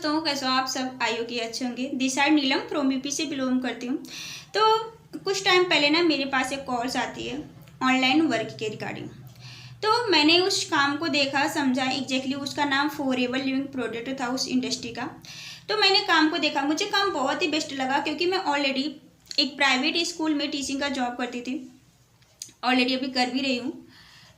दोस्तों, कैसे हो आप सब? आई होगी अच्छे होंगे। This side Neelam from UP से बिलोंग करती हूँ। तो कुछ टाइम पहले ना मेरे पास एक कॉल्स आती है ऑनलाइन वर्क के रिगार्डिंग। तो मैंने उस काम को देखा, समझा। एग्जैक्टली उसका नाम फॉरएवर लिविंग प्रोडक्ट था उस इंडस्ट्री का। तो मैंने काम को देखा, मुझे काम बहुत ही बेस्ट लगा क्योंकि मैं ऑलरेडी एक प्राइवेट स्कूल में टीचिंग का जॉब करती थी, ऑलरेडी अभी कर भी रही हूँ।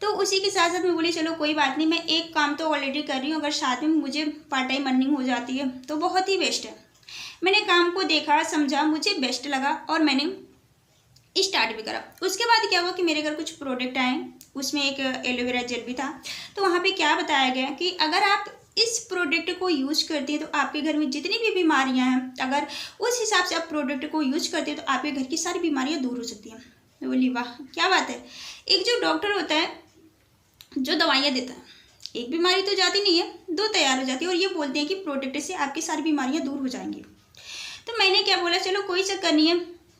तो उसी के साथ साथ मैं बोली चलो कोई बात नहीं, मैं एक काम तो ऑलरेडी कर रही हूँ, अगर साथ में मुझे पार्ट टाइम अर्निंग हो जाती है तो बहुत ही बेस्ट है। मैंने काम को देखा, समझा, मुझे बेस्ट लगा और मैंने स्टार्ट भी करा। उसके बाद क्या हुआ कि मेरे घर कुछ प्रोडक्ट आए, उसमें एक एलोवेरा जेल भी था। तो वहाँ पे क्या बताया गया कि अगर आप इस प्रोडक्ट को यूज करती है तो आपके घर में जितनी भी बीमारियाँ हैं, अगर उस हिसाब से आप प्रोडक्ट को यूज करते हैं तो आपके घर की सारी बीमारियाँ दूर हो सकती हैं। मैं बोली वाह क्या बात है। एक जो डॉक्टर होता है जो दवाइयाँ देता है, एक बीमारी तो जाती नहीं है, दो तैयार हो जाती है और ये बोलते हैं कि प्रोडक्ट से आपकी सारी बीमारियाँ दूर हो जाएंगी। तो मैंने क्या बोला, चलो कोई चक्कर नहीं है,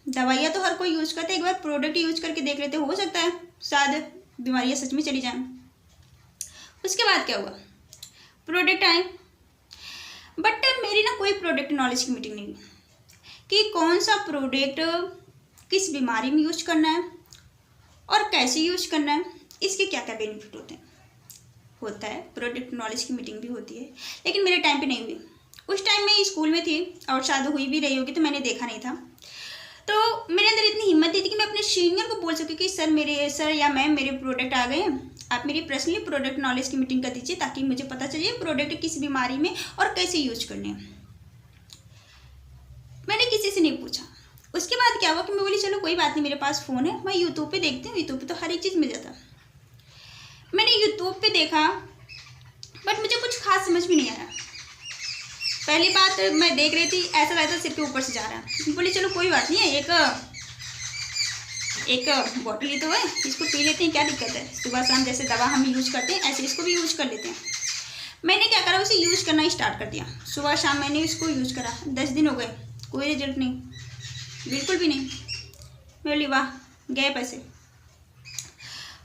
दवाइयाँ तो हर कोई यूज करता है, एक बार प्रोडक्ट यूज करके देख लेते, हो सकता है शायद बीमारियाँ सच में चली जाएं। उसके बाद क्या हुआ, प्रोडक्ट आए, बट मेरी ना कोई प्रोडक्ट नॉलेज की मीटिंग नहीं हुई कि कौन सा प्रोडक्ट किस बीमारी में यूज करना है और कैसे यूज करना है, इसके क्या क्या बेनिफिट होते हैं। होता है प्रोडक्ट नॉलेज की मीटिंग भी होती है, लेकिन मेरे टाइम पे नहीं हुई। उस टाइम मैं स्कूल में थी और शायद हुई भी रही होगी तो मैंने देखा नहीं था। तो मेरे अंदर इतनी हिम्मत नहीं थी कि मैं अपने सीनियर को बोल सकूँ कि सर या मैम मेरे प्रोडक्ट आ गए हैं, आप मेरी पर्सनली प्रोडक्ट नॉलेज की मीटिंग कर दीजिए ताकि मुझे पता चले प्रोडक्ट किस बीमारी में और कैसे यूज करने हैं। मैंने किसी से नहीं पूछा। उसके बाद क्या हुआ कि मैं बोली चलो कोई बात नहीं, मेरे पास फ़ोन है, मैं यूट्यूब पे देखती हूँ, यूट्यूब पे तो हर एक चीज़ मिल जाता है। मैंने यूट्यूब पे देखा बट मुझे कुछ खास समझ में नहीं आया। पहली बात मैं देख रही थी, ऐसा लगता था सिर के ऊपर से जा रहा है। बोली चलो कोई बात नहीं है, एक बॉटल ही तो है, इसको पी लेते हैं, क्या दिक्कत है। सुबह शाम जैसे दवा हम यूज करते हैं ऐसे इसको भी यूज कर लेते हैं। मैंने क्या करा, उसे यूज करना स्टार्ट कर दिया। सुबह शाम मैंने इसको यूज करा, 10 दिन हो गए, कोई रिजल्ट नहीं, बिल्कुल भी नहीं। मैं बोली वाह गए पैसे।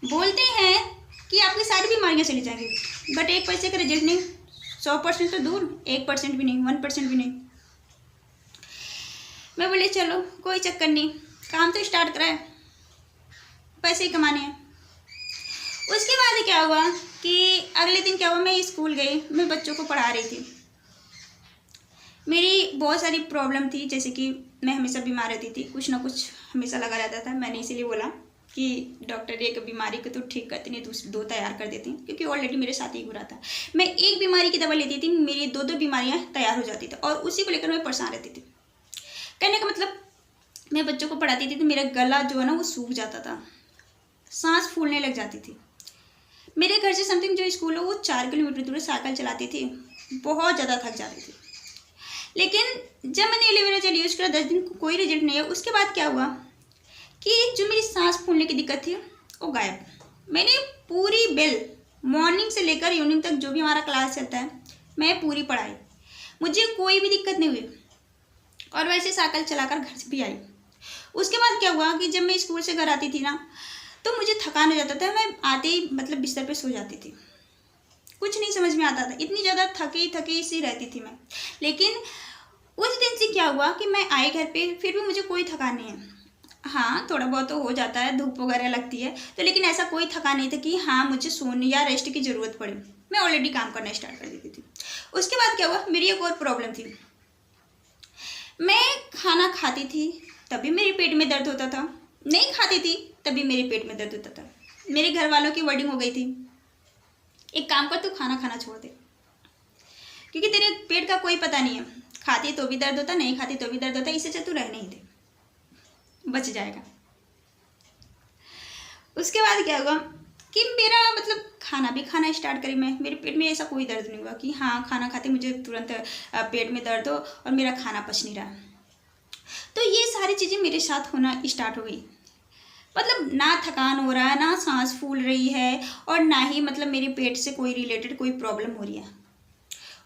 बोलते हैं कि आपकी सारी बीमारियां चली जाएंगी, बट एक पैसे का रिजल्ट नहीं। 100% तो दूर, 1% भी नहीं, 1% भी नहीं। मैं बोली चलो कोई चक्कर नहीं, काम तो स्टार्ट करा है, पैसे ही कमाने हैं। उसके बाद क्या हुआ कि अगले दिन क्या हुआ, मैं स्कूल गई, मैं बच्चों को पढ़ा रही थी। मेरी बहुत सारी प्रॉब्लम थी, जैसे कि मैं हमेशा बीमार रहती थी, कुछ ना कुछ हमेशा लगा रहता था। मैंने इसीलिए बोला कि डॉक्टर एक बीमारी को तो ठीक करते नहीं, दूसरी दो तैयार कर देती हैं, क्योंकि ऑलरेडी मेरे साथ ही बुरा था। मैं एक बीमारी की दवा लेती थी, मेरी दो बीमारियां तैयार हो जाती थी और उसी को लेकर मैं परेशान रहती थी। कहने का मतलब मैं बच्चों को पढ़ाती थी तो मेरा गला जो है ना वो सूख जाता था, सांस फूलने लग जाती थी। मेरे घर से समथिंग जो स्कूल है वो 4 किलोमीटर दूर साइकिल चलाती थी, बहुत ज़्यादा थक जाती थी। लेकिन जब मैंने एलोवेरा जेल यूज करा 10 दिन को कोई रिजल्ट नहीं है। उसके बाद क्या हुआ कि जो मेरी सांस फूलने की दिक्कत थी वो गायब। मैंने पूरी बेल मॉर्निंग से लेकर इवनिंग तक जो भी हमारा क्लास चलता है मैं पूरी पढ़ाई, मुझे कोई भी दिक्कत नहीं हुई और वैसे साइकिल चलाकर घर से भी आई। उसके बाद क्या हुआ कि जब मैं स्कूल से घर आती थी ना तो मुझे थकान हो जाता था, मैं आते ही मतलब बिस्तर पे सो जाती थी, कुछ नहीं समझ में आता था, इतनी ज़्यादा थकी सी रहती थी मैं। लेकिन उस दिन से क्या हुआ कि मैं आई घर पे, फिर भी मुझे कोई थकान नहीं है। हाँ थोड़ा बहुत तो हो जाता है, धूप वगैरह लगती है तो, लेकिन ऐसा कोई थकान नहीं था कि हाँ मुझे सोने या रेस्ट की ज़रूरत पड़े। मैं ऑलरेडी काम करना स्टार्ट कर देती थी। उसके बाद क्या हुआ, मेरी एक और प्रॉब्लम थी, मैं खाना खाती थी तभी मेरे पेट में दर्द होता था, नहीं खाती थी तभी मेरे पेट में दर्द होता था। मेरे घर वालों की वर्डिंग हो गई थी, एक काम कर तू खाना खाना छोड़ दे, क्योंकि तेरे पेट का कोई पता नहीं है, खाती तो भी दर्द होता, नहीं खाती तो भी दर्द होता, इससे अच्छा तू रहने ही दे, बच जाएगा। उसके बाद क्या हुआ कि मेरा मतलब खाना भी खाना स्टार्ट करी मैं, मेरे पेट में ऐसा कोई दर्द नहीं हुआ कि हाँ खाना खाते मुझे तुरंत पेट में दर्द हो और मेरा खाना पच नहीं रहा। तो ये सारी चीज़ें मेरे साथ होना स्टार्ट हो गई। मतलब ना थकान हो रहा है, ना सांस फूल रही है और ना ही मतलब मेरे पेट से कोई रिलेटेड कोई प्रॉब्लम हो रही है।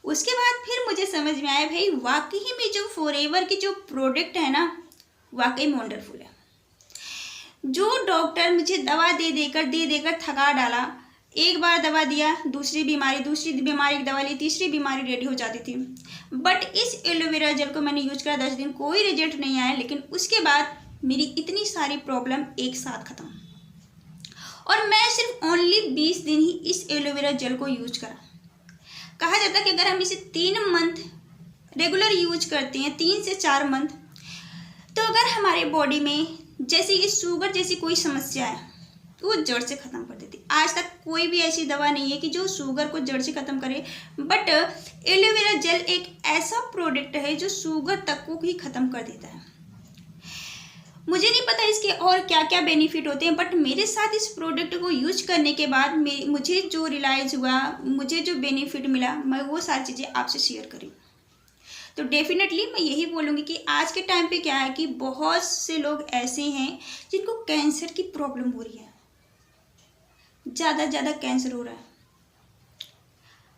उसके बाद फिर मुझे समझ में आया भाई वाकई में जो फॉरएवर की जो प्रोडक्ट है ना वाकई में वंडरफुल है। जो डॉक्टर मुझे दवा दे देकर थका डाला, एक बार दवा दिया, दूसरी बीमारी की दवा ली, तीसरी बीमारी रेडी हो जाती थी। बट इस एलोवेरा जेल को मैंने यूज करा 10 दिन, कोई रिजल्ट नहीं आया, लेकिन उसके बाद मेरी इतनी सारी प्रॉब्लम एक साथ ख़त्म। और मैं सिर्फ ओनली 20 दिन ही इस एलोवेरा जेल को यूज करा। कहा जाता है कि अगर हम इसे 3 मंथ रेगुलर यूज करते हैं, 3 से 4 मंथ, तो अगर हमारे बॉडी में जैसे ये शुगर जैसी कोई समस्या है तो वो जड़ से ख़त्म कर देती। आज तक कोई भी ऐसी दवा नहीं है कि जो शुगर को जड़ से ख़त्म करे, बट एलोवेरा जेल एक ऐसा प्रोडक्ट है जो शुगर तक को ही ख़त्म कर देता है। मुझे नहीं पता इसके और क्या क्या बेनिफिट होते हैं, बट मेरे साथ इस प्रोडक्ट को यूज करने के बाद मुझे जो रियलाइज़ हुआ, मुझे जो बेनिफिट मिला, मैं वो सारी चीज़ें आपसे शेयर करी। तो डेफिनेटली मैं यही बोलूँगी कि आज के टाइम पे क्या है कि बहुत से लोग ऐसे हैं जिनको कैंसर की प्रॉब्लम हो रही है, ज़्यादा कैंसर हो रहा है।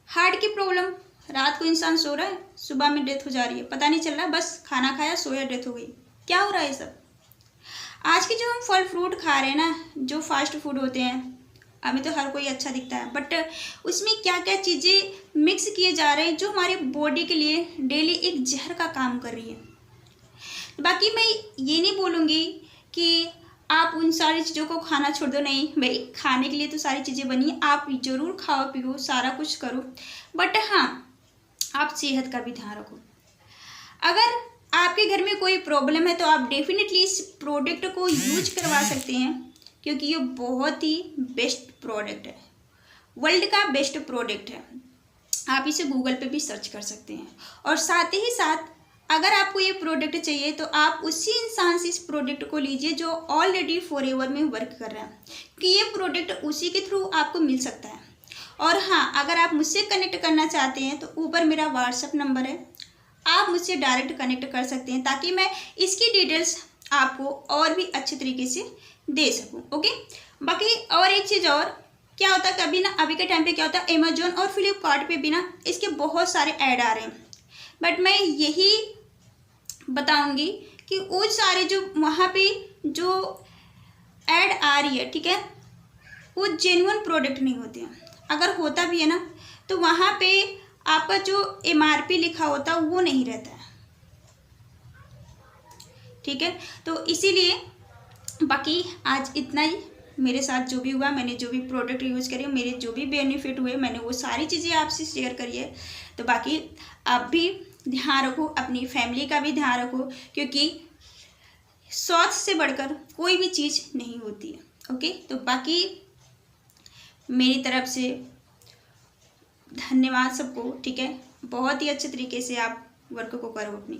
हार्ट की प्रॉब्लम, रात को इंसान सो रहा है, सुबह में डेथ हो जा रही है, पता नहीं चल रहा, बस खाना खाया, सोया, डेथ हो गई। क्या हो रहा है ये सब? आज के जो हम फल फ्रूट खा रहे हैं ना, जो फास्ट फूड होते हैं, हमें तो हर कोई अच्छा दिखता है, बट उसमें क्या क्या चीज़ें मिक्स किए जा रहे हैं जो हमारे बॉडी के लिए डेली एक जहर का काम कर रही है। बाकी मैं ये नहीं बोलूँगी कि आप उन सारी चीज़ों को खाना छोड़ दो, नहीं भाई, खाने के लिए तो सारी चीज़ें बनी है, आप ज़रूर खाओ पियो, सारा कुछ करो, बट हाँ, आप सेहत का भी ध्यान रखो। अगर आपके घर में कोई प्रॉब्लम है तो आप डेफिनेटली इस प्रोडक्ट को यूज करवा सकते हैं, क्योंकि ये बहुत ही बेस्ट प्रोडक्ट है, वर्ल्ड का बेस्ट प्रोडक्ट है। आप इसे गूगल पे भी सर्च कर सकते हैं। और साथ ही साथ अगर आपको ये प्रोडक्ट चाहिए तो आप उसी इंसान से इस प्रोडक्ट को लीजिए जो ऑलरेडी फॉरएवर में वर्क कर रहा है, क्योंकि ये प्रोडक्ट उसी के थ्रू आपको मिल सकता है। और हाँ, अगर आप मुझसे कनेक्ट करना चाहते हैं तो ऊपर मेरा व्हाट्सएप नंबर है, आप मुझसे डायरेक्ट कनेक्ट कर सकते हैं, ताकि मैं इसकी डिटेल्स आपको और भी अच्छे तरीके से दे सकूं। ओके, बाकी और एक चीज़ और, क्या होता है कभी ना, अभी के टाइम पे क्या होता है, अमेजोन और फ्लिपकार्ट पे भी ना इसके बहुत सारे ऐड आ रहे हैं, बट मैं यही बताऊंगी कि वो सारे जो वहाँ पे जो ऐड आ रही है, ठीक है, वो जेन्युइन प्रोडक्ट नहीं होते हैं। अगर होता भी है ना तो वहाँ पे आपका जो MRP लिखा होता है वो नहीं रहता है, ठीक है। तो इसीलिए बाकी आज इतना ही, मेरे साथ जो भी हुआ, मैंने जो भी प्रोडक्ट यूज़ करे, मेरे जो भी बेनिफिट हुए, मैंने वो सारी चीज़ें आपसे शेयर करी है। तो बाकी आप भी ध्यान रखो, अपनी फैमिली का भी ध्यान रखो, क्योंकि स्वास्थ्य से बढ़कर कोई भी चीज़ नहीं होती है। ओके, तो बाकी मेरी तरफ से धन्यवाद सबको, ठीक है। बहुत ही अच्छे तरीके से आप वर्क को करो अपनी।